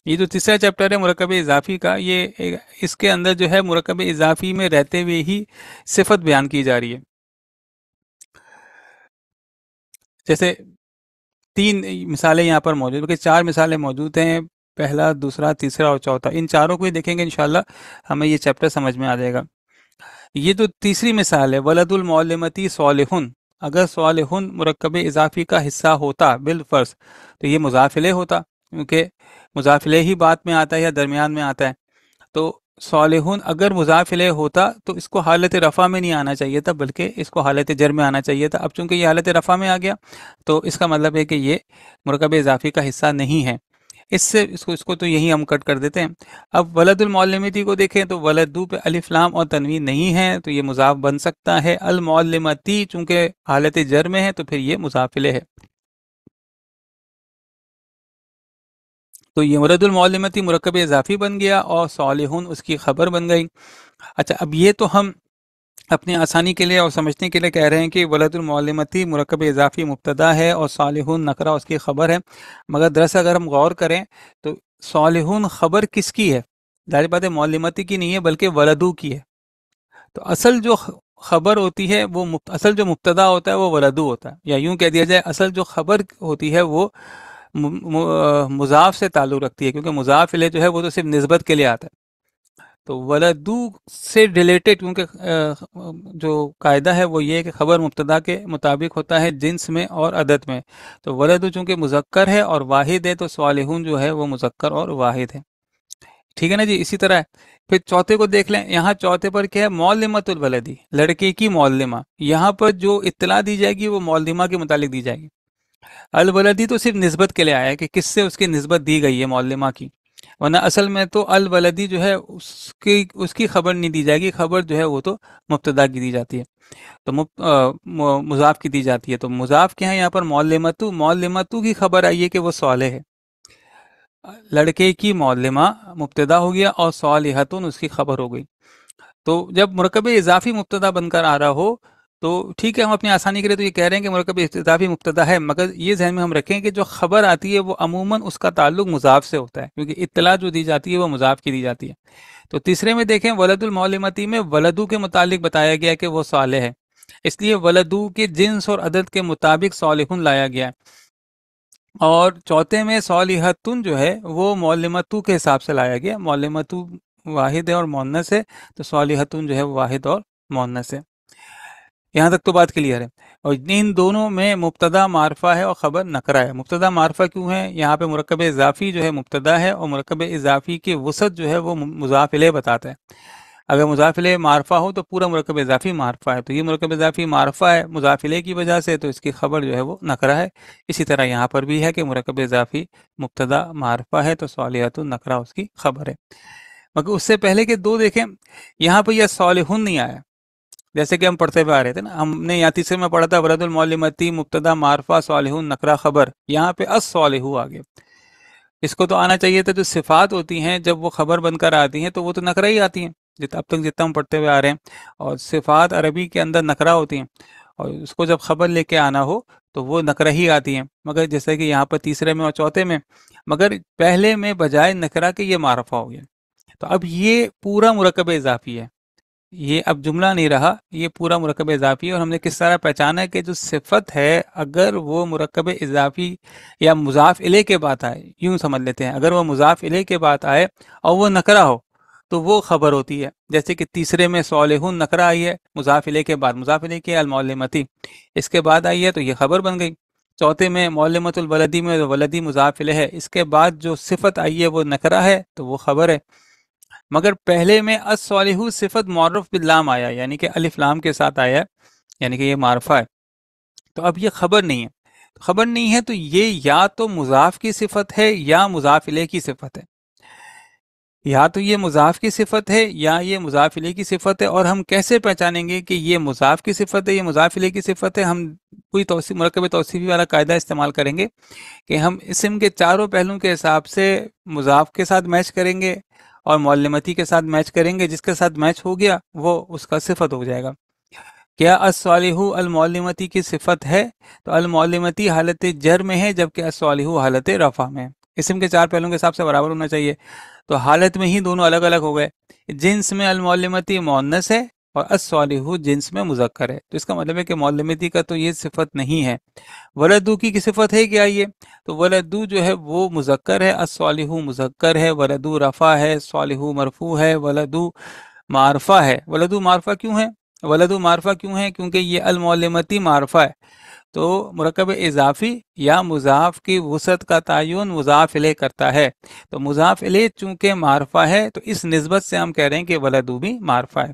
یہ جو تیسرا چیپٹر ہے مرکب اضافی کا، اس کے اندر جو ہے مرکب اضافی میں رہتے ہوئے ہی صفت بیان کی جا رہی ہے. جیسے 3 مثالیں یہاں پر موجود، بلکہ 4 مثالیں موجود ہیں، پہلا، دوسرا، تیسرا اور چوتھا. ان چاروں کو ہی دیکھیں گے انشاءاللہ ہمیں یہ چیپٹر سمجھ میں آ جائے گا. یہ جو تیسری مثال ہے، ولد المعلمتی صالحن، اگر صالحن مرکب اضافی کا حصہ ہوتا بالفرض تو یہ مضاف الیہ ہوتا، کیونکہ مضاف الیہ ہی بعد میں آتا ہے یا درمیان میں آتا ہے. تو صالحون اگر مضاف الیہ ہوتا تو اس کو حالت رفع میں نہیں آنا چاہیے تھا، بلکہ اس کو حالت جر میں آنا چاہیے تھا. اب چونکہ یہ حالت رفع میں آ گیا تو اس کا مطلب ہے کہ یہ مرکب اضافی کا حصہ نہیں ہے. اس کو تو یہی ہم کٹ کر دیتے ہیں. اب ولد المعلمتی کو دیکھیں تو ولدو پہ الف لام اور تنوین نہیں ہے تو یہ مضاف بن سکتا ہے. المعلمتی چونکہ حالت جر میں ہے تو پھر یہ مضاف الیہ ہے. تو یہ ولد المعلمتی مرکب اضافی بن گیا اور صالحون اس کی خبر بن گئی. اچھا، اب یہ تو ہم اپنی آسانی کے لیے اور سمجھنے کے لیے کہہ رہے ہیں کہ ولد المعلمتی مرکب اضافی مبتدا ہے اور صالحون نکرہ اس کی خبر ہے، مگر دراصل اگر ہم غور کریں تو صالحون خبر کس کی ہے؟ ظاہر بات ہے معلمتی کی نہیں ہے بلکہ ولدو کی ہے. تو اصل جو خبر ہوتی ہے وہ اصل جو مبتدا ہوتا ہے وہ ولدو ہوتا ہے، یا یوں کہہ دیا جائے اصل جو خبر ہوتی ہے وہ مضاف سے تعلق رکھتی ہے، کیونکہ مضاف الیہ جو ہے وہ تو صرف نسبت کے لیے آتا ہے. تو ولدو سے ریلیٹڈ، کیونکہ جو قاعدہ ہے وہ یہ ہے کہ خبر مبتدا کے مطابق ہوتا ہے جنس میں اور عدد میں. تو ولدو چونکہ مذکر ہے اور واحد ہے تو صالحون جو ہے وہ مذکر اور واحد ہے. ٹھیک ہے نا جی. اسی طرح پھر چوتھے کو دیکھ لیں. یہاں چوتھے پر کیا ہے؟ معلمۃ الولدی، لڑکے کی معلمہ. یہاں پر جو اطلاع دی جائے گی وہ معلمہ کے متعلق دی جائے گی. الولدی تو صرف نسبت کے لیے آیا ہے کہ کس سے اس کی نسبت دی گئی ہے معلمہ کی، ورنہ اصل میں تو الولدی جو ہے اس کی خبر نہیں دی جائے گی. خبر جو ہے وہ تو مبتدا کی دی جاتی ہے، تو مضاف کی دی جاتی ہے. تو مضاف کیا ہے یہاں پر؟ معلمتو. معلمتو کی خبر آئی ہے کہ وہ صالح ہے. لڑکے کی معلمہ مبتدا ہو گیا اور صالحتن اس کی خبر ہو گئی. تو جب مرکب اضافی مبتدا بن کر آ رہا ہو تو ٹھیک ہے، ہم اپنی آسانی کے لیے تو یہ کہہ رہے ہیں کہ مرکب اضافی مبتدا ہے، مگر یہ ذہن میں ہم رکھیں کہ جو خبر آتی ہے وہ عموماً اس کا تعلق مضاف سے ہوتا ہے، کیونکہ اطلاع جو دی جاتی ہے وہ مضاف کی دی جاتی ہے. تو تیسرے میں دیکھیں ولد المعلمتی میں ولدو کے متعلق بتایا گیا کہ وہ صالح ہے، اس لیے ولدو کے جنس اور عدد کے مطابق صالحن لایا گیا ہے. اور چوتھے میں صالحتن جو ہے وہ معلمتو کے حساب سے لایا گیا. معلمتو واحد ہے اور مؤنث ہے، تو صالحتن جو ہے وہ واحد اور مؤنث ہے. یہاں تک تو بات کلیئر ہے. اور ان دونوں میں مبتدا معرفہ ہے اور خبر نکرہ ہے. مبتدا معرفہ کیوں ہے؟ یہاں پہ مرکب اضافی جو ہے مبتدا ہے اور مرکب اضافی کی وسعت جو ہے وہ مضاف الیہ بتاتا ہے. اگر مضاف الیہ معرفہ ہو تو پورا مرکب اضافی معرفہ ہے، تو یہ مرکب اضافی معرفہ ہے مضاف الیہ کی وجہ سے، تو اس کی خبر جو ہے وہ نکرہ ہے. اسی طرح یہاں پر بھی ہے کہ مرکب اضافی مبتدا معرفہ ہے تو صالحۃ نکرہ اس کی خبر ہے. مگر اس سے پہلے کہ دو دیکھیں، یہاں پہ یہ صالحون نہیں آیا جیسے کہ ہم پڑھتے ہوئے آ رہے تھے نا. ہم نے یہاں تیسرے میں پڑھا تھا ولد المعلمتی مبتدا معرفہ صالحون نکرہ خبر، یہاں پہ الصالحو آ گیا. اس کو تو آنا چاہیے تھا جو صفات ہوتی ہیں جب وہ خبر بن کر آتی ہیں تو وہ تو نکرہ ہی آتی ہیں، اب تک جتنا ہم پڑھتے ہوئے آ رہے ہیں. اور صفات عربی کے اندر نکرہ ہوتی ہیں اور اس کو جب خبر لے کے آنا ہو تو وہ نکرہ ہی آتی ہیں. مگر جیسے کہ یہاں پر تیسرے میں اور چوتھے میں، مگر پہلے میں بجائے نکرہ کے یہ معرفہ ہو گیا. تو اب یہ پورا مرکب اضافی ہے، یہ اب جملہ نہیں رہا، یہ پورا مرکب اضافی ہے. اور ہم نے کس طرح پہچانا کہ جو صفت ہے اگر وہ مرکب اضافی یا مضاف الیہ کے بعد آئے، یوں سمجھ لیتے ہیں اگر وہ مضاف الیہ کے بعد آئے اور وہ نکرہ ہو تو وہ خبر ہوتی ہے. جیسے کہ تیسرے میں صالحون نکرہ آئی ہے مضاف الیہ کے بعد، مضاف الیہ کے المعلمتی اس کے بعد آئی ہے تو یہ خبر بن گئی. چوتھے میں معلمۃ الولدی میں ولدی مضاف الیہ ہے، اس کے بعد جو صفت آئی ہے وہ نکرہ ہے تو وہ خبر ہے. مگر پہلے میں الصالحو صفت معرف باللام آیا، یعنی کہ الف لام کے ساتھ آیا ہے، یعنی کہ یہ معرفہ ہے. تو اب یہ خبر نہیں ہے. خبر نہیں ہے تو یہ یا تو مضاف کی صفت ہے یا مضاف الیہ کی صفت ہے. یا تو یہ مضاف کی صفت ہے یا یہ مضاف الیہ کی صفت ہے. اور ہم کیسے پہچانیں گے کہ یہ مضاف کی صفت ہے یہ مضاف الیہ کی صفت ہے؟ ہم کوئی مرکب توصیفی والا قاعدہ استعمال کریں گے کہ ہم اسم کے چاروں پہلوؤں کے حساب سے مضاف کے ساتھ میچ کریں گے اور معلمتی کے ساتھ میچ کریں گے. جس کے ساتھ میچ ہو گیا وہ اس کا صفت ہو جائے گا. کیا الصالحو المعلمتی کی صفت ہے؟ تو المعلمتی حالت جر میں ہے جبکہ الصالحو حالت رفع میں. اسم کے 4 پہلوؤں کے حساب سے برابر ہونا چاہیے. تو حالت میں ہی دونوں الگ الگ ہو گئے. جنس میں المعلمتی مؤنث ہے اور الصالح جنس میں مذکر ہے. تو اس کا مطلب ہے کہ معلمتی کا تو یہ صفت نہیں ہے. ولدو کی صفت ہے کیا یہ؟ تو ولدو جو ہے وہ مذکر ہے، الصالح مذکر ہے، ولدو رفع ہے، صالح مرفوع ہے، ولدو معرفہ ہے. ولدو معرفہ کیوں ہے؟ ولدو معرفہ کیوں ہے؟ کیونکہ یہ المعلمتی معرفہ ہے. تو مرکب اضافی یا مضاف کی وسعت کا تعین مضاف الیہ کرتا ہے. تو مضاف الیہ چونکہ معرفہ ہے تو اس نسبت سے ہم کہہ رہے ہیں کہ ولدو بھی معرفہ ہے.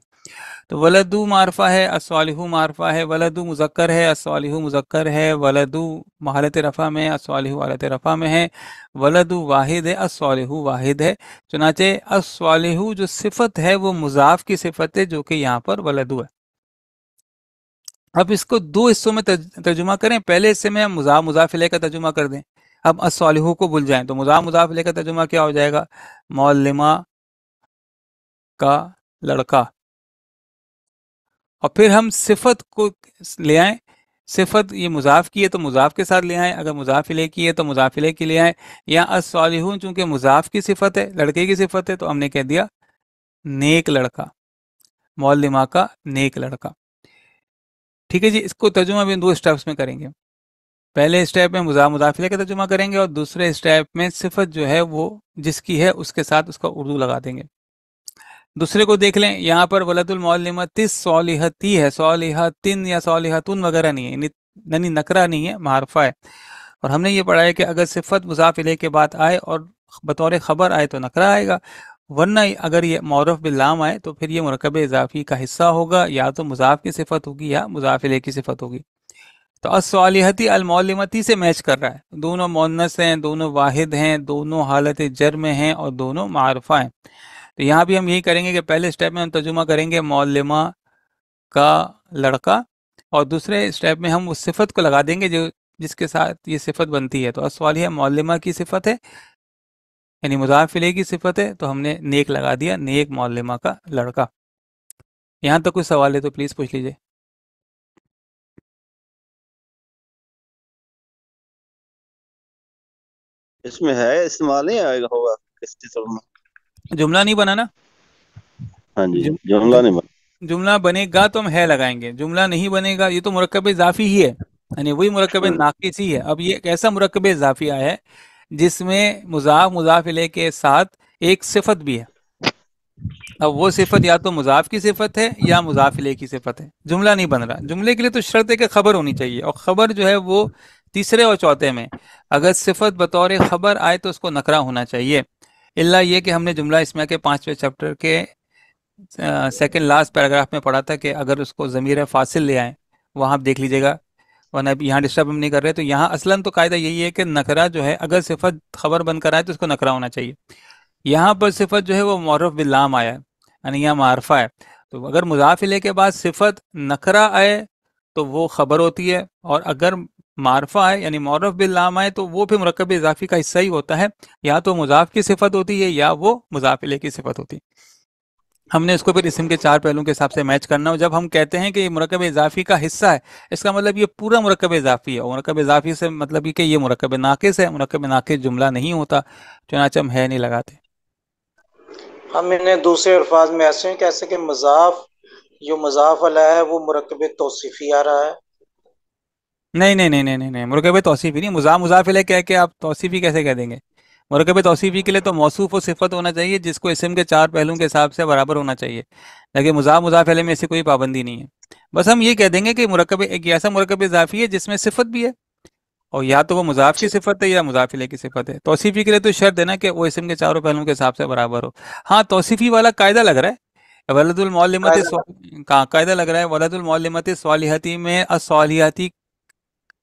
تو ولدو معرفہ ہے، الصالح معرفہ ہے، ولدو مذکر ہے، الصالح مذکر ہے، ولدو حالت رفع میں، الصالح حالت رفع میں ہے، ولدو واحد ہے، الصالح واحد ہے. چنانچہ الصالح جو صفت ہے وہ مضاف کی صفت ہے جو کہ یہاں پر ولدو ہے. اب اس کو دو حصوں میں ترجمہ کریں. پہلے حصے میں ہم مضاف مضاف الیہ کا ترجمہ کر دیں. اب الصالح کو بھول جائیں تو مضاف مضاف الیہ کا ترجمہ کیا ہو جائے گا؟ معلمہ کا لڑکا. اور پھر ہم صفت کو لے آئیں. صفت یہ مضاف کی ہے تو مضاف کے ساتھ لے آئیں، اگر مضاف الیہ کی ہے تو مضاف الیہ کی لے آئیں. یا الصالحون چونکہ مضاف کی صفت ہے، لڑکے کی صفت ہے، تو ہم نے کہہ دیا نیک لڑکا، معلمہ کا نیک لڑکا. ٹھیک ہے جی. اس کو ترجمہ بھی 2 اسٹیپس میں کریں گے. پہلے اسٹیپ میں مضاف مضاف الیہ کا ترجمہ کریں گے اور دوسرے اسٹیپ میں صفت جو ہے وہ جس کی ہے اس کے ساتھ اس کا اردو لگا دیں گے. دوسرے کو دیکھ لیں. یہاں پر ولد المعلمتی صالحتی ہے، صالحتن یا صالحتن وغیرہ نہیں ہے، یعنی نکرہ نہیں ہے، معرفہ ہے. اور ہم نے یہ پڑھا ہے کہ اگر صفت مضاف الیہ کے بعد آئے اور بطور خبر آئے تو نکرہ آئے گا، ورنہ اگر یہ معرف باللام آئے تو پھر یہ مرکب اضافی کا حصہ ہوگا، یا تو مضاف کی صفت ہوگی یا مضاف الیہ کی صفت ہوگی. تو الصالحتی المعلمتی سے میچ کر رہا ہے. دونوں مؤنث ہیں، دونوں واحد ہیں، دونوں حالت جر میں ہیں اور دونوں معرفہ ہیں. تو یہاں بھی ہم یہی کریں گے کہ پہلے اسٹیپ میں ہم ترجمہ کریں گے معلمہ کا لڑکا، اور دوسرے اسٹیپ میں ہم اس صفت کو لگا دیں گے جو جس کے ساتھ یہ صفت بنتی ہے. تو الصالح معلمہ کی صفت ہے، یعنی مضاف الیہ کی صفت ہے، تو ہم نے نیک لگا دیا، نیک معلمہ کا لڑکا. یہاں تک کوئی سوال ہے تو پلیز پوچھ لیجئے. اس میں ہے استعمال نہیں آئے گا ہوگا اس میں؟ جملہ نہیں بنا نا؟ ہاں جی، جملہ نہیں بنا. جملہ بنے گا تو ہم ہے لگائیں گے، جملہ نہیں بنے گا. یہ تو مرکب اضافی ہی ہے، یعنی وہی مرکب ناقص ہی ہے. اب یہ ایک ایسا مرکب اضافی آیا ہے جس میں مضاف مضاف الیہ کے ساتھ ایک صفت بھی ہے. اب وہ صفت یا تو مضاف کی صفت ہے یا مضاف الیہ کی صفت ہے. جملہ نہیں بن رہا. جملے کے لیے تو شرط ہے کہ خبر ہونی چاہیے، اور خبر جو ہے وہ تیسرے اور چوتھے میں اگر صفت بطور خبر آئے تو اس کو نکرہ ہونا چاہیے، الا یہ کہ ہم نے جملہ اسمیہ کے 5ویں چیپٹر کے سیکنڈ لاسٹ پیراگراف میں پڑھا تھا کہ اگر اس کو ضمیر فاصل لے آئیں، وہاں آپ دیکھ لیجئے گا، ورنہ یہاں ڈسٹرب ہم نہیں کر رہے. تو یہاں اصلاً تو قاعدہ یہی ہے کہ نکرہ جو ہے اگر صفت خبر بن کر آئے تو اس کو نکرہ ہونا چاہیے. یہاں پر صفت جو ہے وہ معرف باللام آیا ہے، یعنی یہاں معرفہ ہے. تو اگر مضاف الیہ کے بعد صفت نکرہ آئے تو وہ خبر ہوتی ہے، اور اگر معرفہ آئے یعنی معرف باللام آئے تو وہ پھر مرکب اضافی کا حصہ ہی ہوتا ہے، یا تو مضاف کی صفت ہوتی ہے یا وہ مضاف الیہ کی صفت ہوتی ہے. ہم نے اس کو پھر اسم کے 4 پہلوؤں کے حساب سے میچ کرنا. جب ہم کہتے ہیں کہ یہ مرکب اضافی کا حصہ ہے، اس کا مطلب یہ پورا مرکب اضافی ہے. اور مرکب اضافی سے مطلب یہ کہ یہ مرکب ناقص ہے. مرکب ناقص جملہ نہیں ہوتا، چنانچہ ہم ہے نہیں لگاتے. ہم انہیں دوسرے الفاظ میں ایسے ہیں کہ ایسے کہ مضاف جو مضاف علیہ ہے وہ مرکب توصیفی آ رہا ہے. نہیں نہیں نہیں نہیں نہیں، مرکب توصیفی نہیں. مضاف مضاف الیہ کہہ کے آپ توصیفی کیسے کہہ دیں گے؟ مرکب توصیفی کے لیے تو موصوف و صفت ہونا چاہیے جس کو اسم کے 4 پہلوؤں کے حساب سے برابر ہونا چاہیے، لیکن مضاف مضاف الیہ میں ایسی کوئی پابندی نہیں ہے. بس ہم یہ کہہ دیں گے کہ مرکب ایک ایسا مرکب اضافی ہے جس میں صفت بھی ہے، اور یا تو وہ مضاف کی صفت ہے یا مضاف الیہ کی صفت ہے. توصیفی کے لیے تو شرط ہے نا کہ وہ اسم کے 4 پہلوؤں کے حساب سے برابر ہو. ہاں توصیفی والا قاعدہ لگ رہا ہے، ولد المعلمت کا قاعدہ لگ رہا ہے. ولد المعلمت صالحتی میں الصالحتی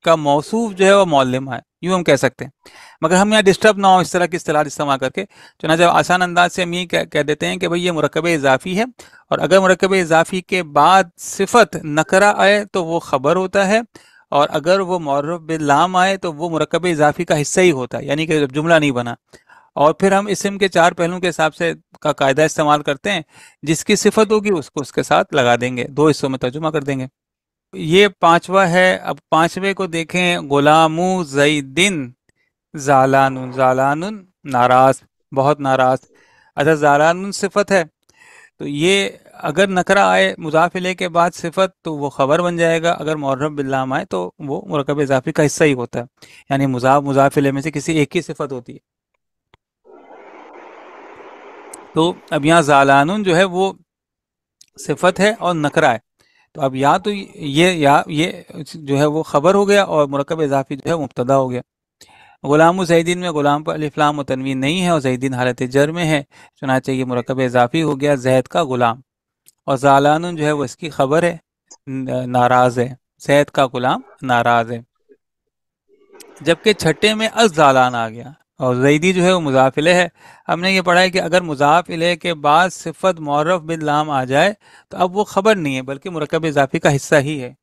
کا موصوف جو ہے وہ معلمہ ہے، یوں ہم کہہ سکتے ہیں، مگر ہم یہاں ڈسٹرب نہ ہو اس طرح کی اصطلاح استعمال کر کے. چنانچہ آسان انداز سے ہم یہ کہہ دیتے ہیں کہ بھئی یہ مرکب اضافی ہے، اور اگر مرکب اضافی کے بعد صفت نکرہ آئے تو وہ خبر ہوتا ہے، اور اگر وہ معرف باللام آئے تو وہ مرکب اضافی کا حصہ ہی ہوتا ہے، یعنی کہ جب جملہ نہیں بنا. اور پھر ہم اسم کے 4 پہلوؤں کے حساب سے کا قاعدہ استعمال کرتے ہیں، جس کی صفت ہوگی اس کو اس کے ساتھ لگا دیں گے، 2 حصوں میں ترجمہ کر دیں گے. یہ 5واں ہے. اب 5ویں کو دیکھیں. غلامو زیدن زالان، زالان ناراض، بہت ناراض. اچھا زالان صفت ہے تو یہ اگر نکرہ آئے مضاف الیہ کے بعد صفت تو وہ خبر بن جائے گا، اگر معرف باللام آئے تو وہ مرکب اضافی کا حصہ ہی ہوتا ہے، یعنی مضاف مضاف الیہ میں سے کسی ایک کی صفت ہوتی ہے. تو اب یہاں زالان جو ہے وہ صفت ہے اور نکرہ ہے، تو اب یا تو یہ جو ہے وہ خبر ہو گیا اور مرکب اضافی جو ہے مبتدا ہو گیا. غلام و زیدین میں غلام پر الف لام و تنوین نہیں ہے اور زیدین حالت جر میں ہے، چنانچہ یہ مرکب اضافی ہو گیا زید کا غلام. اور زالان جو ہے وہ اس کی خبر ہے، ناراض ہے، زید کا غلام ناراض ہے. جبکہ چھٹے میں الزالان آ گیا اور زیدی جو ہے وہ مضاف الیہ ہے. ہم نے یہ پڑھا ہے کہ اگر مضاف الیہ کے بعد صفت معرف باللام آ جائے تو اب وہ خبر نہیں ہے بلکہ مرکب اضافی کا حصہ ہی ہے.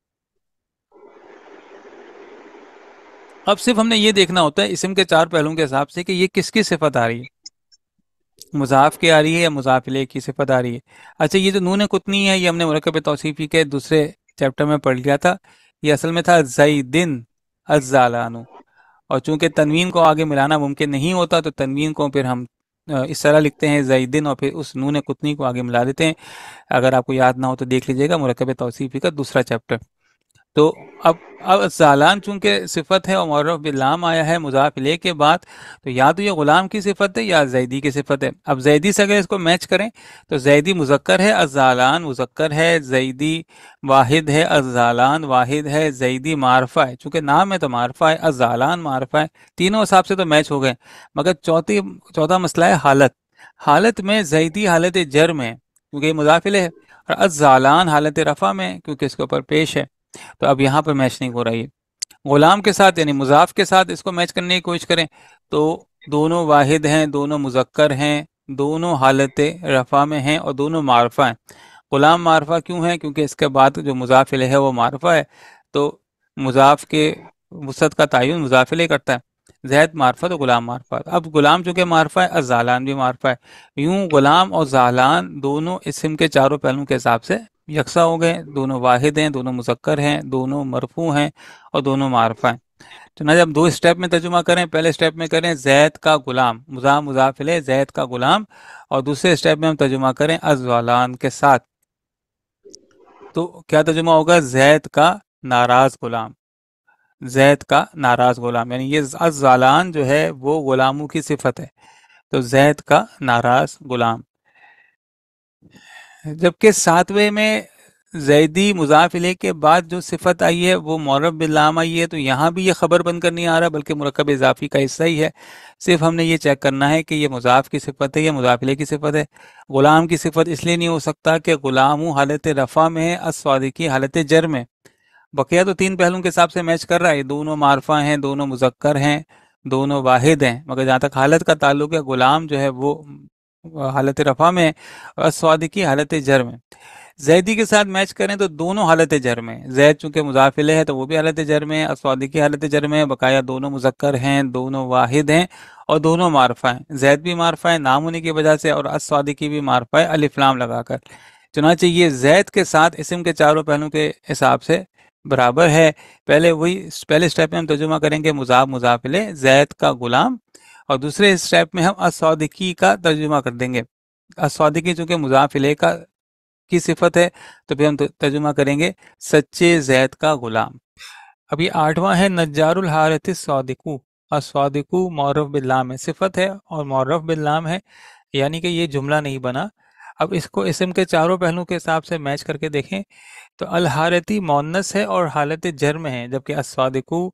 اب صرف ہم نے یہ دیکھنا ہوتا ہے اسم کے چار پہلوؤں کے حساب سے کہ یہ کس کی صفت آ رہی ہے، مضاف کی آ رہی ہے یا مضاف الیہ کی صفت آ رہی ہے. اچھا یہ جو نون قطنی ہے یہ ہم نے مرکب توصیفی کے دوسرے چیپٹر میں پڑھ لیا تھا، یہ اصل میں تھا زیدن الزالانو، اور چونکہ تنوین کو آگے ملانا ممکن نہیں ہوتا تو تنوین کو پھر ہم اس طرح لکھتے ہیں زیدن اور پھر اس نون قطنی کو آگے ملا دیتے ہیں. اگر آپ کو یاد نہ ہو تو دیکھ لیجئے گا مرکب توصیفی کا دوسرا چیپٹر. تو اب زالان چونکہ صفت ہے اور معرف باللام آیا ہے مضاف الیہ کے بعد، تو یا تو یہ غلام کی صفت ہے یا زیدی کی صفت ہے. اب زیدی سے اگر اس کو میچ کریں تو زیدی مذکر ہے، الزالان مذکر ہے، زیدی واحد ہے، الزالان واحد ہے، زیدی معرفہ ہے، چونکہ نام ہے تو معرفہ ہے، الزالان معرفہ ہے. تینوں حساب سے تو میچ ہو گئے، مگر چوتھا مسئلہ ہے حالت میں زیدی حالت جر میں ہے کیونکہ یہ مضاف الیہ ہے، اور الزالان حالت رفع میں ہے کیونکہ اس کے اوپر پیش ہے. تو اب یہاں پہ میچ نہیں ہو رہی ہے. غلام کے ساتھ یعنی مضاف کے ساتھ اس کو میچ کرنے کی کوشش کریں تو دونوں واحد ہیں، دونوں مذکر ہیں، دونوں حالت رفع میں ہیں اور دونوں معرفہ ہیں. غلام معرفہ کیوں ہے؟ کیونکہ اس کے بعد جو مضاف الیہ ہے وہ معرفہ ہے، تو مضاف کے وسعت کا تعین مضاف الیہ کرتا ہے. زید معرفہ تو غلام معرفہ. اب غلام چونکہ معرفہ ہے، الزالان بھی معرفہ ہے. یوں غلام اور زالان دونوں اسم کے چاروں پہلوؤں کے حساب سے یکساں ہو گئے، دونوں واحد ہیں، دونوں مذکر ہیں، دونوں مرفوع ہیں اور دونوں معرفہ ہیں. چنانچہ اب دو اسٹیپ میں ترجمہ کریں. پہلے اسٹیپ میں کریں زید کا غلام، مضاف الیہ زید کا غلام، اور دوسرے اسٹیپ میں ہم ترجمہ کریں الزالان کے ساتھ. تو کیا ترجمہ ہوگا؟ زید کا ناراض غلام، زید کا ناراض غلام، یعنی یہ الزالان جو ہے وہ غلاموں کی صفت ہے، تو زید کا ناراض غلام. جبکہ ساتویں میں زیدی مضاف الیہ کے بعد جو صفت آئی ہے وہ معرف باللام آئی ہے، تو یہاں بھی یہ خبر بن کر نہیں آ رہا بلکہ مرکب اضافی کا حصہ ہی ہے. صرف ہم نے یہ چیک کرنا ہے کہ یہ مضاف کی صفت ہے یا مضاف الیہ کی صفت ہے. غلام کی صفت اس لیے نہیں ہو سکتا کہ غلام حالت رفع میں ہے، الصادقی حالت جر میں. بقیہ تو تین پہلوؤں کے حساب سے میچ کر رہا ہے، دونوں معرفہ ہیں، دونوں مذکر ہیں، دونوں واحد ہیں، مگر جہاں تک حالت کا تعلق ہے غلام جو ہے وہ حالت رفع میں اور الصادقی حالت جر میں. زیدی کے ساتھ میچ کریں تو دونوں حالت جر میں، زید چونکہ مضاف الیہ ہے تو وہ بھی حالت جر میں ہے، الصادقی حالت جر میں ہے، بقایا دونوں مذکر ہیں، دونوں واحد ہیں اور دونوں معرفہ ہیں. زید بھی معرفہ ہے نام ہونے کی وجہ سے اور الصادقی بھی معرفہ ہے الف لام لگا کر. چنانچہ یہ زید کے ساتھ اسم کے چاروں پہلوؤں کے حساب سے برابر ہے. پہلے اسٹیپ میں ہم ترجمہ کریں گے مضاف الیہ زید کا غلام، اور دوسرے اسٹیپ میں ہم الصادقی کا ترجمہ کر دیں گے. الصادقی چونکہ مضاف الیہ کی صفت ہے تو پھر ہم ترجمہ کریں گے سچے زید کا غلام. اب یہ آٹھواں ہے نجار الحارث الصادقو. الصادقو معرف باللام ہے، صفت ہے اور معرف باللام ہے، یعنی کہ یہ جملہ نہیں بنا. اب اس کو اسم کے چاروں پہلوؤں کے حساب سے میچ کر کے دیکھیں تو الحارثی مؤنث ہے اور حالت جر میں ہے، جبکہ الصادقو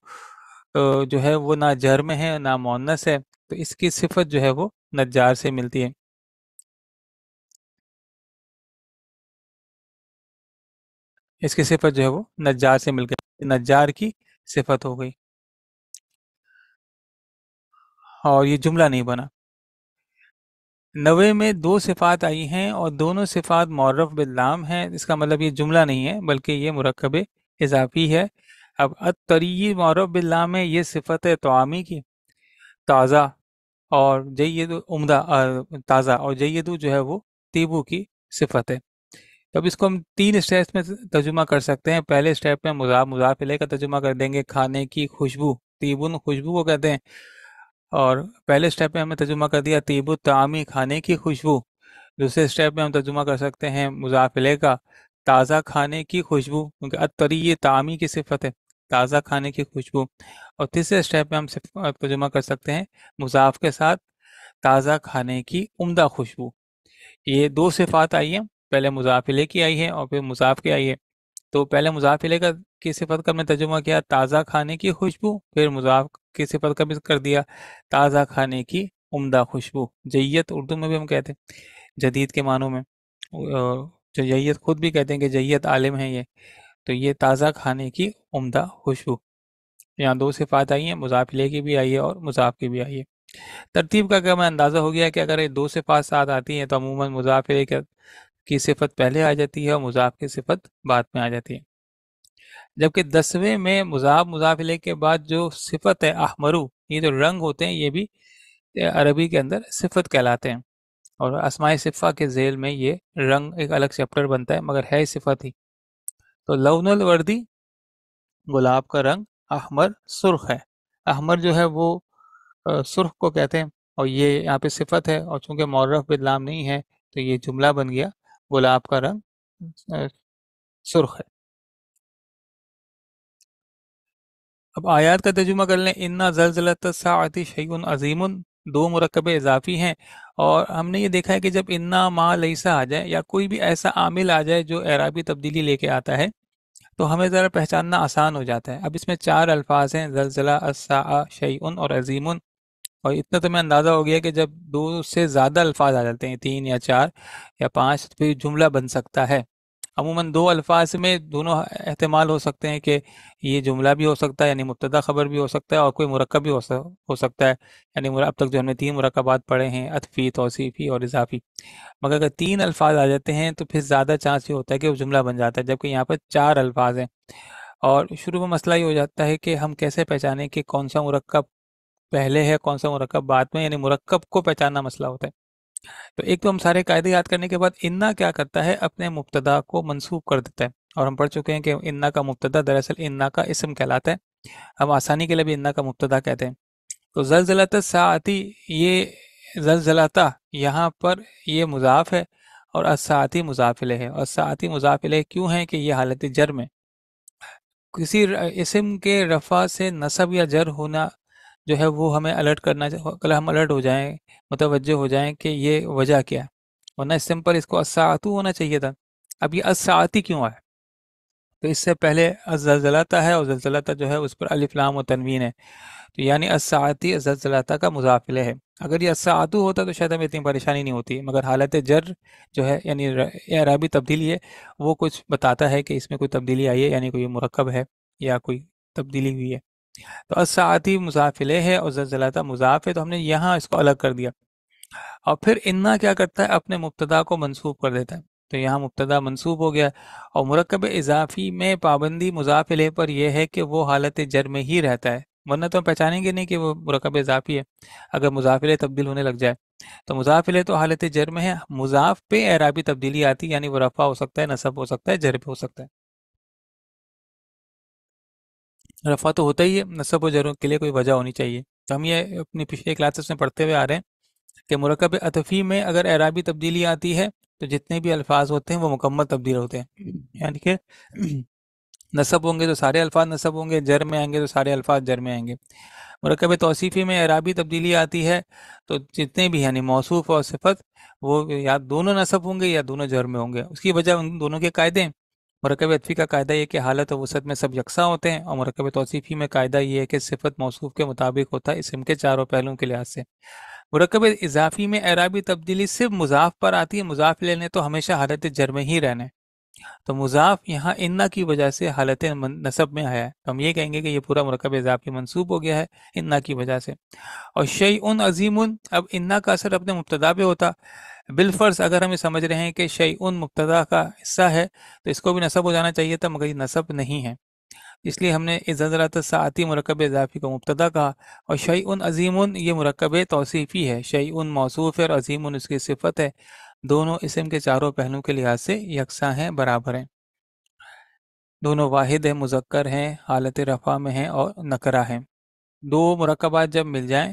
جو ہے وہ نہ جر میں ہے نہ مؤنث ہے، تو اس کی صفت جو ہے وہ نجار سے ملتی ہے. اس کی صفت جو ہے وہ نجار سے مل گئی، نجار کی صفت ہو گئی اور یہ جملہ نہیں بنا. 90 میں دو صفات آئی ہیں اور دونوں صفات معرف باللام ہیں، اس کا مطلب یہ جملہ نہیں ہے بلکہ یہ مرکب اضافی ہے. اب الطری معرف باللام ہے، یہ صفت ہے طعامی کی، تازہ، اور جید عمدہ تازہ، اور جید جو ہے وہ طیبو کی صفت ہے. اب اس کو ہم تین اسٹیپس میں ترجمہ کر سکتے ہیں. پہلے اسٹیپ میں مضاف الیہ کا ترجمہ کر دیں گے، کھانے کی خوشبو، طیبن خوشبو کو کہتے ہیں، اور پہلے اسٹیپ میں ہم نے ترجمہ کر دیا طیب الطعامی، کھانے کی خوشبو. دوسرے اسٹیپ میں ہم ترجمہ کر سکتے ہیں مضاف الیہ کا تازہ کھانے کی خوشبو، کیونکہ الطری یہ طعامی کی صفت ہے، تازہ کھانے کی خوشبو. اور تیسرے اسٹیپ میں ہم ترجمہ کر سکتے ہیں مضاف کے ساتھ تازہ کھانے کی عمدہ خوشبو. یہ دو صفات آئی ہیں، پہلے مضاف الیہ کی آئی ہے اور پھر مضاف کی آئی ہے. تو پہلے مضاف الیہ کی صفت کا ہم نے ترجمہ کیا تازہ کھانے کی خوشبو، پھر مضاف کی صفت کا بھی کر دیا تازہ کھانے کی عمدہ خوشبو. جیت اردو میں بھی ہم کہتے ہیں جدید کے معنوں میں، جو جیت خود بھی کہتے ہیں کہ جیت عالم ہے یہ. تو یہ تازہ کھانے کی عمدہ خوشبو. یہاں دو صفات آئی ہیں، مضاف الیہ کی بھی آئی ہے اور مضاف کی بھی آئی ہے. ترتیب کا اگر ہمیں اندازہ ہو گیا کہ اگر یہ دو صفات ساتھ آتی ہیں تو عموماً مضاف الیہ کی صفت پہلے آ جاتی ہے اور مضاف کی صفت بعد میں آ جاتی ہے. جبکہ 10ویں میں مضاف الیہ کے بعد جو صفت ہے احمرو، یہ جو رنگ ہوتے ہیں یہ بھی عربی کے اندر صفت کہلاتے ہیں، اور اسماء صفہ کے ذیل میں یہ رنگ ایک الگ چیپٹر بنتا ہے، مگر ہے صفت ہی. تو لون الوردی گلاب کا رنگ احمر سرخ ہے. احمر جو ہے وہ سرخ کو کہتے ہیں، اور یہ یہاں پہ صفت ہے، اور چونکہ معرف بدلام نہیں ہے تو یہ جملہ بن گیا گلاب کا رنگ سرخ ہے. اب آیات کا ترجمہ کر لیں. انا زلزلۃ الساعۃ شیء عظیم، دو مرکب اضافی ہیں، اور ہم نے یہ دیکھا ہے کہ جب انا ما لیسا آ جائے یا کوئی بھی ایسا عامل آ جائے جو اعرابی تبدیلی لے کے آتا ہے تو ہمیں ذرا پہچاننا آسان ہو جاتا ہے. اب اس میں 4 الفاظ ہیں، زلزلہ، الساعہ، شیء اور عظیم، اور اتنا تو میں اندازہ ہو گیا کہ جب 2 سے زیادہ الفاظ آ جاتے ہیں، 3 یا 4 یا 5، تو پھر جملہ بن سکتا ہے. عموماً 2 الفاظ میں دونوں احتمال ہو سکتے ہیں کہ یہ جملہ بھی ہو سکتا ہے، یعنی مبتدا خبر بھی ہو سکتا ہے، اور کوئی مرکب بھی ہو سکتا ہے. یعنی اب تک جو ہم نے 3 مرکبات پڑھے ہیں، عطفی، توصیفی اور اضافی، مگر اگر 3 الفاظ آ جاتے ہیں تو پھر زیادہ چانس یہ ہوتا ہے کہ وہ جملہ بن جاتا ہے، جبکہ یہاں پر 4 الفاظ ہیں. اور شروع میں مسئلہ یہ ہو جاتا ہے کہ ہم کیسے پہچانیں کہ کون سا مرکب پہلے ہے کون سا مرکب بعد میں، یعنی مرکب کو پہچاننا مسئلہ ہوتا ہے. تو ایک تو ہم سارے قاعدے یاد کرنے کے بعد انا کیا کرتا ہے، اپنے مبتدا کو منسوب کر دیتا ہے، اور ہم پڑھ چکے ہیں کہ انا کا مبتدا دراصل انا کا اسم کہلاتا ہے. ہم آسانی کے لیے بھی انا کا مبتدا کہتے ہیں. تو زلزلۃ الساعتی، یہ زلزلتا یہاں پر یہ مضاف ہے اور الساعتی مضاف الیہ ہے. اور الساعتی مضاف الیہ کیوں ہے کہ یہ حالت جر میں کسی اسم کے رفع سے نصب یا جر ہونا جو ہے وہ ہمیں الرٹ کرنا، کل ہم الرٹ ہو جائیں، متوجہ ہو جائیں کہ یہ وجہ کیا ہے، ورنہ سمپل اس کو الساعتو ہونا چاہیے تھا. اب یہ الساعتی کیوں ہے؟ تو اس سے پہلے الزلزلتا ہے، اور زلزلتا جو ہے اس پر الف لام و تنوین ہے، تو یعنی الساعتی الزلزلتا کا مضاف الیہ ہے. اگر یہ الساعتو ہوتا تو شاید ہمیں اتنی پریشانی نہیں ہوتی، مگر حالت جر جو ہے یعنی اعرابی تبدیلی ہے، وہ کچھ بتاتا ہے کہ اس میں کوئی تبدیلی آئی ہے، یعنی کوئی مرکب ہے یا کوئی تبدیلی ہوئی ہے. تو الساعتی مضاف الیہ ہے اور زلزلتا مضاف ہے، تو ہم نے یہاں اس کو الگ کر دیا. اور پھر انا کیا کرتا ہے، اپنے مبتدا کو منسوب کر دیتا ہے. تو یہاں مبتدا منسوب ہو گیا، اور مرکب اضافی میں پابندی مضاف الیہ پر یہ ہے کہ وہ حالت جر میں ہی رہتا ہے، ورنہ تو ہم پہچانیں گے نہیں کہ وہ مرکب اضافی ہے اگر مضاف الیہ تبدیل ہونے لگ جائے. تو مضاف الیہ تو حالت جر میں ہے، مضاف پہ اعرابی تبدیلی آتی ہے، یعنی وہ رفع ہو سکتا ہے، نصب ہو سکتا ہے، جر بھی ہو سکتا ہے. رفع تو ہوتا ہی ہے، نصب و جر کے لیے کوئی وجہ ہونی چاہیے. تو ہم یہ اپنی پچھلے کلاسز میں پڑھتے ہوئے آ رہے ہیں کہ مرکب عطفی میں اگر اعرابی تبدیلی آتی ہے تو جتنے بھی الفاظ ہوتے ہیں وہ مکمل تبدیل ہوتے ہیں، یعنی کہ نصب ہوں گے تو سارے الفاظ نصب ہوں گے، جر میں آئیں گے تو سارے الفاظ جر میں آئیں گے. مرکب توصیفی میں اعرابی تبدیلی آتی ہے تو جتنے بھی یعنی موصوف اور صفت وہ یا دونوں نصب ہوں گے یا دونوں جر میں ہوں گے. اس کی وجہ ان دونوں کے قاعدے ہیں. مرکب عطفی کا قاعدہ یہ کہ حالت و وسعت میں سب یکساں ہوتے ہیں، اور مرکب توصیفی میں قاعدہ یہ ہے کہ صفت موصوف کے مطابق ہوتا ہے اسم کے چاروں پہلوؤں کے لحاظ سے. مرکب اضافی میں اعرابی تبدیلی صرف مضاف پر آتی ہے، مضاف لینے تو ہمیشہ حالت جر میں ہی رہنا ہے. تو مضاف یہاں انا کی وجہ سے حالت نصب میں آیا ہے، تو ہم یہ کہیں گے کہ یہ پورا مرکب اضافی منصوب ہو گیا ہے انا کی وجہ سے. اور شیء عظیم، اب انا کا اثر اپنے مبتدا پہ ہوتا. بالفرض اگر ہم یہ سمجھ رہے ہیں کہ شیء مبتدا کا حصہ ہے تو اس کو بھی نصب ہو جانا چاہیے تھا، مگر یہ نصب نہیں ہے، اس لیے ہم نے زلزلۃ الساعتی مرکب اضافی کو مبتدا کہا. اور شیء عظیم یہ مرکب توصیفی ہے، شیء موصوف ہے اور عظیم اس کی صفت ہے، دونوں اسم کے چاروں پہلوؤں کے لحاظ سے یکساں ہیں، برابر ہیں، دونوں واحد ہیں، مذکر ہیں، حالت رفع میں ہیں اور نکرہ ہیں. 2 مرکبات جب مل جائیں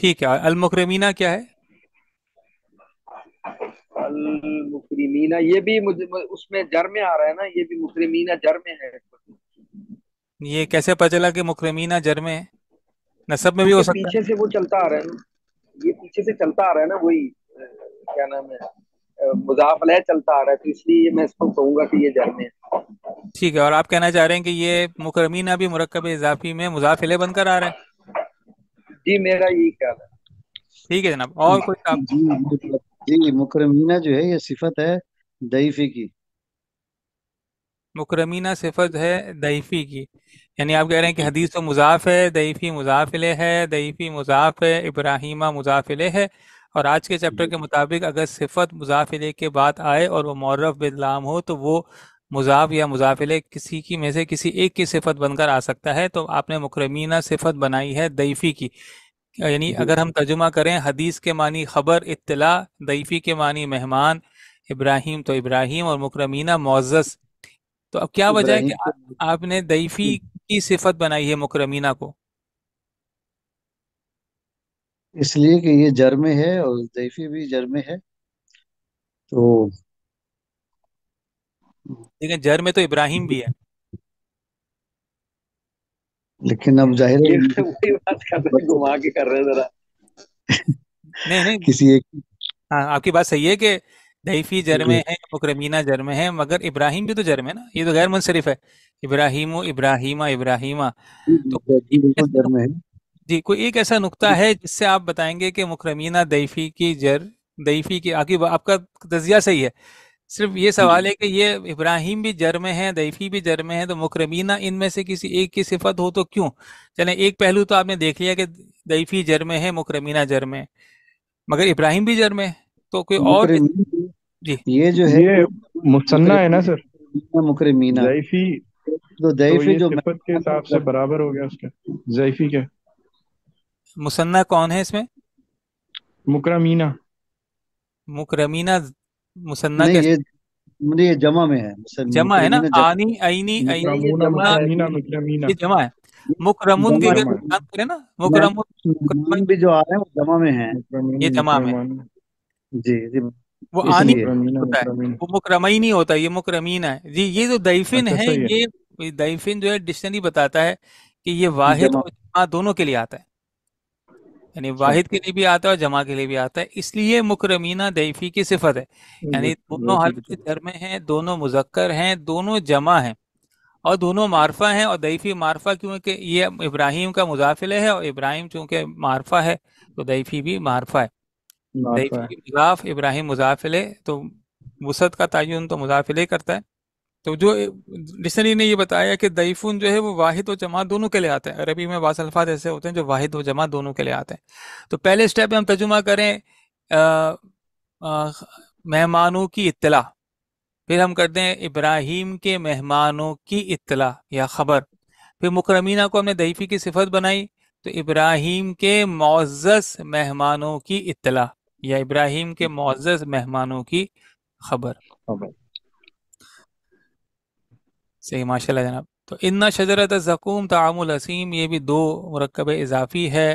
ٹھیک ہے. اور المکرمینہ کیا ہے؟ المکرمین یہ بھی مجھے اس میں جر میں آ رہا ہے نا، یہ بھی مکرمین جر میں ہے، یہ کیسے پتہ چلا کہ مکرمینہ جر میں ہے؟ نصب میں بھی ہو کیونکہ سکتا پیچھے سے وہ چلتا آ رہا ہے نا، یہ پیچھے سے چلتا آ رہا ہے نا، وہی کیا نام ہے، مضاف علیہ چلتا آ رہا ہے، تو اس لیے میں اس کو کہوں گا کہ یہ جر میں ہے. ہے. ٹھیک ہے. اور آپ کہنا چاہ رہے ہیں کہ یہ مکرمینہ بھی مرکب اضافی میں مضاف الیہ بن کر آ رہا ہے. جی میرا یہی خیال ہے. ٹھیک ہے جناب. اور کوئی آپ؟ جی جی، مکرمینہ جو ہے یہ صفت ہے ضعیفی کی. مکرمینہ صفت ہے ضعیفی کی، یعنی آپ کہہ رہے ہیں کہ حدیث تو مضاف ہے، ضعیفی مضاف الیہ ہے، ضعیفی مضاف ہے، ابراہیمہ مضاف الیہ ہے، اور آج کے چیپٹر کے مطابق اگر صفت مضاف الیہ کے بعد آئے اور وہ معرف باللام ہو تو وہ مضاف یا مضاف الیہ کسی کی میں سے کسی ایک کی صفت بن کر آ سکتا ہے. تو آپ نے مکرمینہ صفت بنائی ہے ضعیفی کی. یعنی اگر ہم ترجمہ کریں، حدیث کے معنی خبر اطلاع، ضعیفی کے معنی مہمان، ابراہیم تو ابراہیم، اور مکرمینہ معزز. تو اب کیا وجہ ہے کہ ابراہیم کو آپ نے ضعیفی کی صفت بنائی ہے مکرمینہ کو؟ اس لیے کہ یہ جر میں ہے اور ضعیفی بھی جر میں ہے، تو لیکن جر میں تو ابراہیم بھی ہے. لیکن اب ظاہر یہ ہے وہی بات کر رہے ہیں، گھما کے کر رہے ہیں ذرا. نہیں نہیں، کسی ایک ہاں آپ کی بات صحیح ہے کہ ضعیفی جر میں ہے، مکرمینہ جر میں ہے، مگر ابراہیم بھی تو جر میں ہے نا، یہ تو غیر منصرف ہے. ابراہیم و ابراہیمہ ابراہیمہ. تو بالکل جر میں ہے. جی کوئی ایک ایسا نقطہ ہے جس سے آپ بتائیں گے کہ مکرمینہ ضعیفی کی جر، ضعیفی کی آپ کا تجزیہ صحیح ہے، صرف یہ سوال ہے کہ یہ ابراہیم بھی جر میں ہے، ضعیفی بھی جر میں ہے، تو مکرمینہ ان میں سے کسی ایک کی صفت ہو تو کیوں؟ چلیں ایک پہلو تو آپ نے دیکھ لیا کہ ضعیفی جر میں ہے، مکرمینہ جر میں ہے، مگر ابراہیم بھی جر میں ہے، تو کوئی اور مکرمین جی یہ جو ہے یہ مثنیٰ ہے نا سر، مکرمینہ ضعیفی، تو تو ضعیفی یہ جو صفت کے حساب سے برابر ہو گیا اس کے ضعیفی کے. مثنیٰ کون ہے اس میں؟ مکرمینہ. مکرمینہ مثنیٰ نہیں، کیسے؟ یہ جمع میں ہے، جمع ہے نا، مکرمینہ جمع. آنی عینی نہیں، عینی یہ مکرمونہ جمع مثنیٰ، ہے، مکرمینہ مکرمینہ یہ جمع ہے. مکرمن کی جمع اگر جمع ہے. بات کریں نا، مکرمن، مہمان بھی جو آ رہے ہیں وہ جمع میں ہیں. یہ مکرمین جمع میں، مکرمان. جی جی، وہ اس آنی لیے مکرمینہ ہوتا ہے، مکرمین. وہ مکرمئی نہیں ہوتا، یہ مکرمین ہے. جی یہ جو ضعیفن اچھا ہے، صحیح ہے. یہ ضعیفن جو ہے ڈکشنری بتاتا ہے کہ یہ واحد جمع. اور جمع دونوں کے لیے آتا ہے، یعنی اچھا واحد کے لیے بھی آتا ہے اور جمع کے لیے بھی آتا ہے، اس لیے مکرمینہ ضعیفی کی صفت ہے. یعنی دونوں ضعیفی کی حالت صفت. جر میں ہیں، دونوں مذکر ہیں، دونوں جمع ہیں، اور دونوں معرفہ ہیں. اور ضعیفی معرفہ کیونکہ یہ ابراہیم کا مضاف الیہ ہے، اور ابراہیم چونکہ معرفہ ہے تو ضعیفی بھی معرفہ ہے. معرفہ ضعیفی مضاف، ابراہیم مضاف الیہ، تو وسعت کا تعین تو مضاف الیہ کرتا ہے. تو جو ڈکشنری نے یہ بتایا کہ ضعیفن جو ہے وہ واحد و جمع دونوں کے لیے آتا ہے. عربی میں بعض الفاظ ایسے ہوتے ہیں جو واحد و جمع دونوں کے لیے آتے ہیں. تو پہلے اسٹیپ میں ہم ترجمہ کریں مہمانوں کی اطلاع، پھر ہم کرتے ہیں ابراہیم کے مہمانوں کی اطلاع یا خبر، پھر مکرمینہ کو ہم نے ضعیفی کی صفت بنائی تو ابراہیم کے معزز مہمانوں کی اطلاع یا ابراہیم کے معزز مہمانوں کی خبر. صحیح، ماشاء اللہ جناب. تو ان شجرت الزقوم طعام الاسیم، یہ بھی دو مرکب اضافی ہے،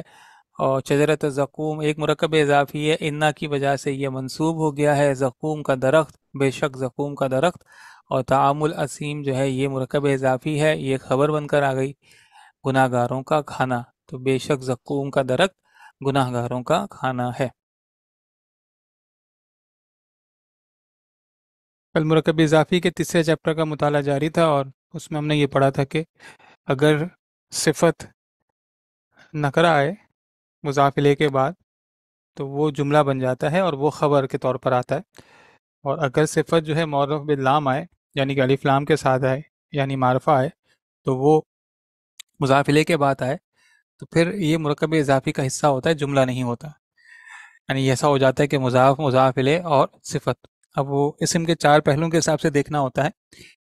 اور شجرت الزقوم ایک مرکب اضافی ہے، انا کی وجہ سے یہ منصوب ہو گیا ہے، زقوم کا درخت، بے شک زقوم کا درخت. اور طعام الاسیم جو ہے یہ مرکب اضافی ہے، یہ خبر بن کر آ گئی، گناہ گاروں کا کھانا. تو بے شک زقوم کا درخت گناہ گاروں کا کھانا ہے. کل مرکب اضافی کے تیسرے چیپٹر کا مطالعہ جاری تھا، اور اس میں ہم نے یہ پڑھا تھا کہ اگر صفت نکرہ آئے مضاف الیہ کے بعد تو وہ جملہ بن جاتا ہے اور وہ خبر کے طور پر آتا ہے، اور اگر صفت جو ہے معرف باللام آئے یعنی کہ الف لام کے ساتھ آئے یعنی معرفہ آئے تو وہ مضاف الیہ کے بعد آئے تو پھر یہ مرکب اضافی کا حصہ ہوتا ہے، جملہ نہیں ہوتا. یعنی ایسا ہو جاتا ہے کہ مضاف، مضاف الیہ اور صفت. اب وہ اسم کے چار پہلوؤں کے حساب سے دیکھنا ہوتا ہے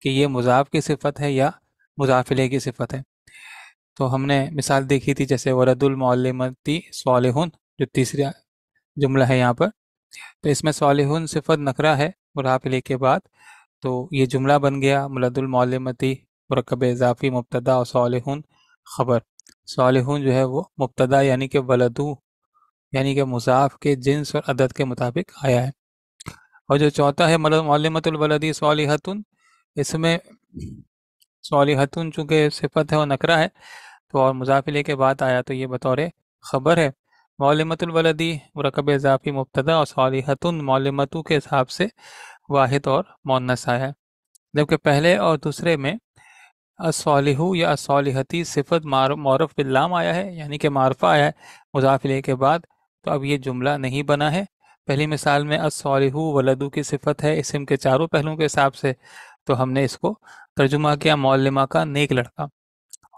کہ یہ مضاف کی صفت ہے یا مضاف الیہ کی صفت ہے. تو ہم نے مثال دیکھی تھی جیسے ولد المعلمتی صالحون، جو تیسری جملہ ہے یہاں پر، تو اس میں صالحون صفت نکرہ ہے مضاف الیہ کے بعد، تو یہ جملہ بن گیا ولد المعلمتی مرکب اضافی مبتدا اور صالحون خبر. صالحون جو ہے وہ مبتدا یعنی کہ ولدو یعنی کہ مضاف کے جنس اور عدد کے مطابق آیا ہے۔ اور جو چوتھا ہے معلمۃ الولدی صالحۃن، اس میں صالحۃن چونکہ صفت ہے اور نکرہ ہے تو اور مضاف الیہ کے بعد آیا تو یہ بطور خبر ہے۔ معلمۃ الولدی مرکب اضافی مبتدا اور صالحۃن معلمتو کے حساب سے واحد اور مؤنث آیا ہے، جبکہ پہلے اور دوسرے میں الصالح یا الصالحتی صفت معرف باللام آیا ہے، یعنی کہ معرفہ آیا ہے مضاف الیہ کے بعد، تو اب یہ جملہ نہیں بنا ہے۔ پہلی مثال میں الصالح ولدو کی صفت ہے اسم کے چاروں پہلوؤں کے حساب سے، تو ہم نے اس کو ترجمہ کیا معلمہ کا نیک لڑکا،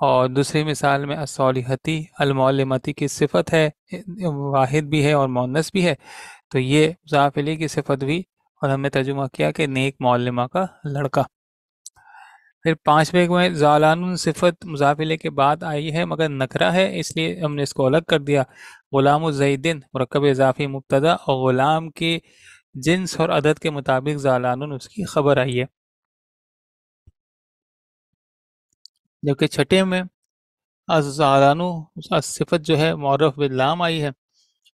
اور دوسری مثال میں الصالحتی المعلمتی کی صفت ہے، واحد بھی ہے اور مؤنث بھی ہے، تو یہ مضاف الیہ کی صفت بھی، اور ہم نے ترجمہ کیا کہ نیک معلمہ کا لڑکا۔ پھر پانچویں میں زالان صفت مضاف الیہ کے بعد آئی ہے مگر نکرہ ہے، اس لیے ہم نے اس کو الگ کر دیا۔ غلام الزیدن مرکب اضافی مبتدا اور غلام کے جنس اور عدد کے مطابق زالان اس کی خبر آئی ہے، جبکہ چھٹے میں الزالانو صفت جو ہے معرف باللام آئی ہے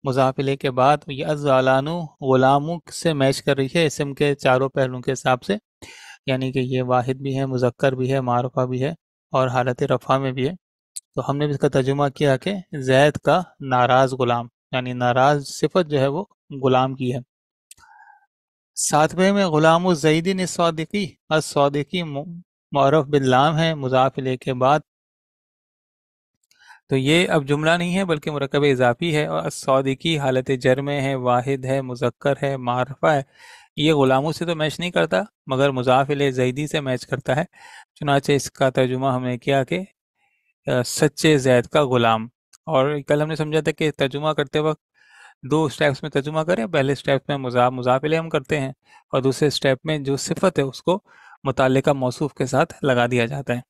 مضاف الیہ کے بعد، یہ الزالانو غلاموں سے میچ کر رہی ہے اسم کے چاروں پہلوؤں کے حساب سے، یعنی کہ یہ واحد بھی ہے، مذکر بھی ہے، معرفہ بھی ہے اور حالت رفع میں بھی ہے، تو ہم نے اس کا ترجمہ کیا کہ زید کا ناراض غلام، یعنی ناراض صفت جو ہے وہ غلام کی ہے۔ ساتویں میں غلام الزیدن الصادقی، الصادقی معرف باللام ہے مضاف الیہ کے بعد، تو یہ اب جملہ نہیں ہے بلکہ مرکب اضافی ہے، اور الصادقی حالت جر میں ہے، واحد ہے، مذکر ہے، معرفہ ہے، یہ غلاموں سے تو میچ نہیں کرتا مگر مضاف الیہ زیدی سے میچ کرتا ہے، چنانچہ اس کا ترجمہ ہم نے کیا کہ سچے زید کا غلام۔ اور کل ہم نے سمجھا تھا کہ ترجمہ کرتے وقت دو سٹیپس میں ترجمہ کریں، پہلے سٹیپ میں مضاف الیہ ہم کرتے ہیں، اور دوسرے سٹیپ میں جو صفت ہے اس کو متعلقہ موصوف کے ساتھ لگا دیا جاتا ہے۔